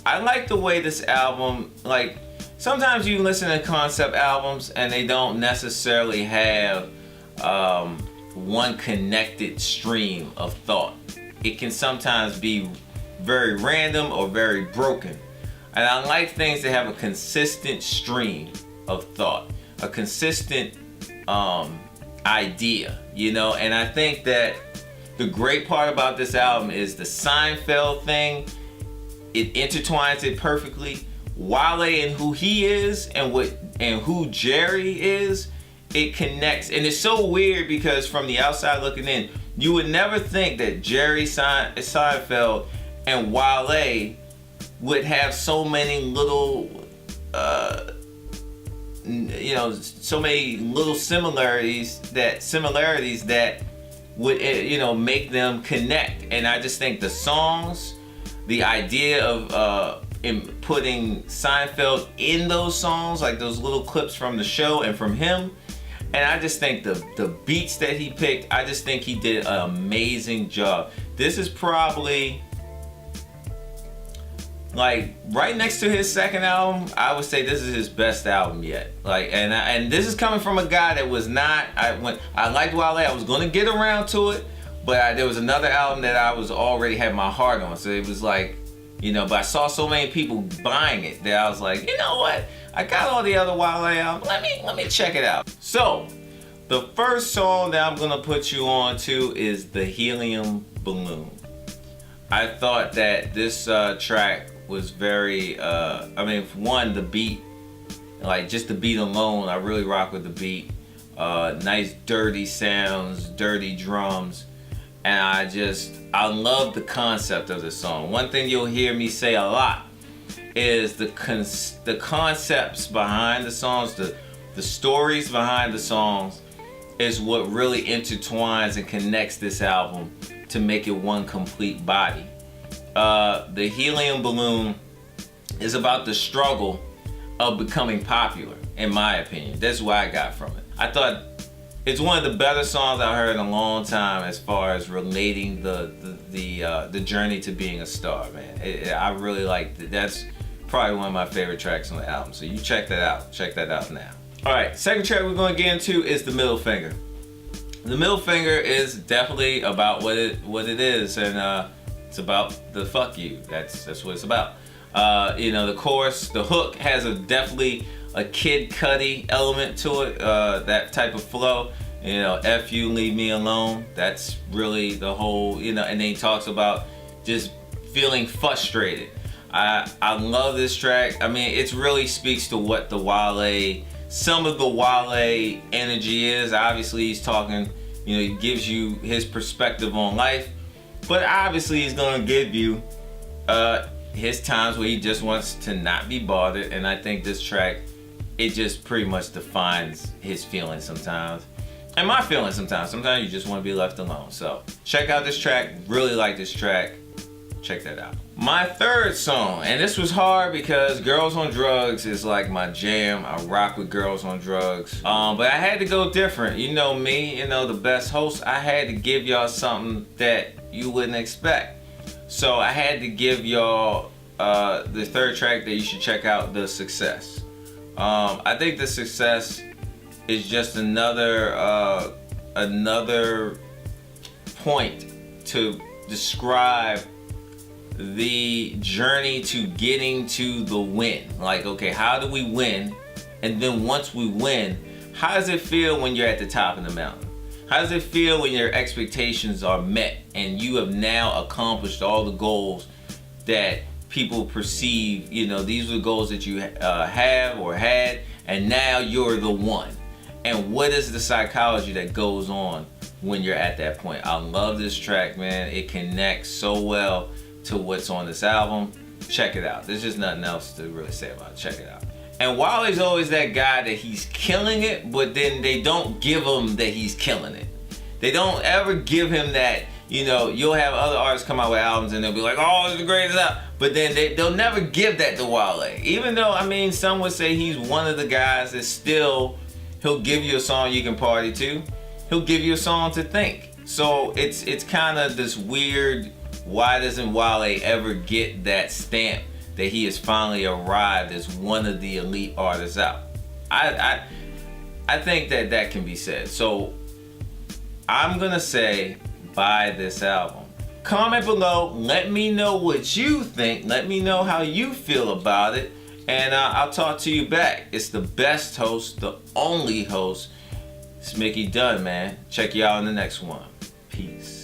I like the way this album, like, sometimes you listen to concept albums and they don't necessarily have one connected stream of thought. It can sometimes be very random or very broken. And I like things that have a consistent stream of thought, a consistent idea, you know? And I think that the great part about this album is the Seinfeld thing. It intertwines it perfectly. Wale and who he is and who Jerry is, it connects. And it's so weird because from the outside looking in, you would never think that Jerry Seinfeld and Wale would have so many little, so many little similarities that would, make them connect. And I just think the songs, the idea of putting Seinfeld in those songs, like those little clips from the show and from him, and I just think the beats that he picked, I just think he did an amazing job. This is probably like right next to his second album. I would say this is his best album yet. Like, and this is coming from a guy that was not. I liked Wale. I was gonna get around to it, but there was another album that I was already had my heart on. So it was like, but I saw so many people buying it that I was like, you know what? I got all the other Wale albums. Let me check it out. So the first song that I'm gonna put you on to is the Helium Balloon. I thought that this track was very, one, the beat, like just the beat alone, I really rock with the beat. Nice dirty sounds, dirty drums, and I love the concept of this song. One thing you'll hear me say a lot is the concepts behind the songs, the stories behind the songs is what really intertwines and connects this album to make it one complete body. The Helium Balloon is about the struggle of becoming popular, in my opinion. That's what I got from it. I thought it's one of the better songs I've heard in a long time as far as relating the journey to being a star, man. I really liked it. That's probably one of my favorite tracks on the album. So you check that out. Check that out now. All right, second track we're going to get into is the Middle Finger. The Middle Finger is definitely about what it is, and it's about the fuck you. That's what it's about. The chorus, the hook has definitely a Kid Cudi element to it. That type of flow. F you, leave me alone. That's really the whole. And then he talks about just feeling frustrated. I love this track. I mean, it really speaks to what some of the Wale energy is. Obviously, he's talking. He gives you his perspective on life. But obviously he's gonna give you his times where he just wants to not be bothered, and I think this track, it just pretty much defines his feelings sometimes. And my feelings sometimes. Sometimes you just want to be left alone. So check out this track, really like this track. Check that out. My third song, and this was hard because Girls on Drugs is like my jam. I rock with Girls on Drugs. But I had to go different. You know me, the best host. I had to give y'all something that you wouldn't expect. So I had to give y'all the third track that you should check out, The Success. I think The Success is just another point to describe the journey to getting to the win. Like, okay, how do we win? And then once we win, how does it feel when you're at the top of the mountain? How does it feel when your expectations are met and you have now accomplished all the goals that people perceive, these are the goals that you have or had, and now you're the one. And what is the psychology that goes on when you're at that point? I love this track, man. It connects so well to what's on this album. Check it out. There's just nothing else to really say about it. Check it out. And Wale's always that guy that he's killing it, but then they don't give him that he's killing it. They don't ever give him that, you'll have other artists come out with albums and they'll be like, oh, it's the greatest album. But then they'll never give that to Wale. Even though, some would say he's one of the guys that still, he'll give you a song you can party to. He'll give you a song to think. So it's kind of this weird Why doesn't Wale ever get that stamp that he has finally arrived as one of the elite artists out? I think that can be said. So I'm gonna say buy this album. Comment below, let me know what you think, let me know how you feel about it, and I'll talk to you back. It's the best host, the only host. It's Mickey Dunn, man. Check you out in the next one. Peace.